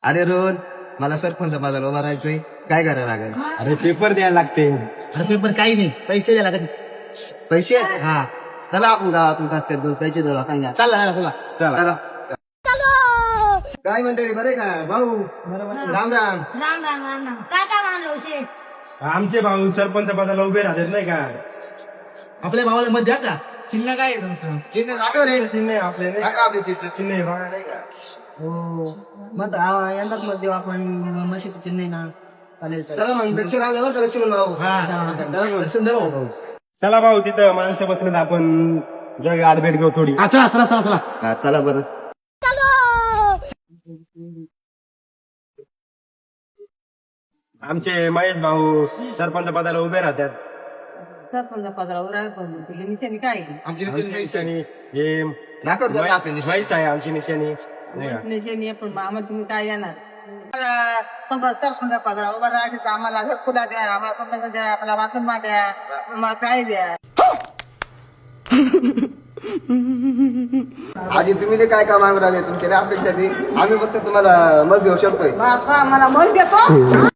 अरे रोहन, मला सरपंच पदाला उभा राहायचंय, काय करायला लागेल? अरे पेपर द्यायला लागते. अरे पेपर काही नाही, पैसे द्यायला लागत. पैसे? हा, चला आपण गावातून पैसे देऊ सांगा. चालला तुला. चला. काय म्हणतोय, बरे का भाऊ? राम राम. राम राम राम राम. काय काय मानलो शेठ? आमचे भाऊ सरपंच पदाला उभे राहतात नाही का? आपल्या भावाला मत द्या का? चिन्ह काय आहे तुमचं? चिन्ह दाखव रे. चिन्ह आहे आपले नाही का? दाखव आपले चिन्ह. चिन्ह आहे बघा नाही का? हो मग यंदाच मत देऊ आपण म्हशीचं चिन्ह आहे ना चालेल चला मग दक्षिण आलं बरं का, दक्षिण भाऊ. चला भाऊ तिथं माणसं बसलेत आपण जग आडबेट घेऊ थोडी. हा, चला चला चला चला. हा, चला बरं. आमचे महेश भाऊ सरपंच पदाला उभे राहतात. सरपंच पदावर निशाणी काय आमची आमची निशाणी हे दाखव जरा आपली निशाणी. म्हैस आहे आमची निशाणी नाही का? निशाणी आहे पण आम्हाला तुम्ही काय देणार सरपंच पदावर उभा राहायचं आम्हाला घरकुला द्या आम्हाला सरपंच द्या आपला वाचन द्या आम्हाला काय द्या आधी तुम्ही ते काय काम मागून राहिले, तुमच्या अपेक्षा ती आम्ही फक्त तुम्हाला मत देऊ शकतोय. आम्हाला मत देतो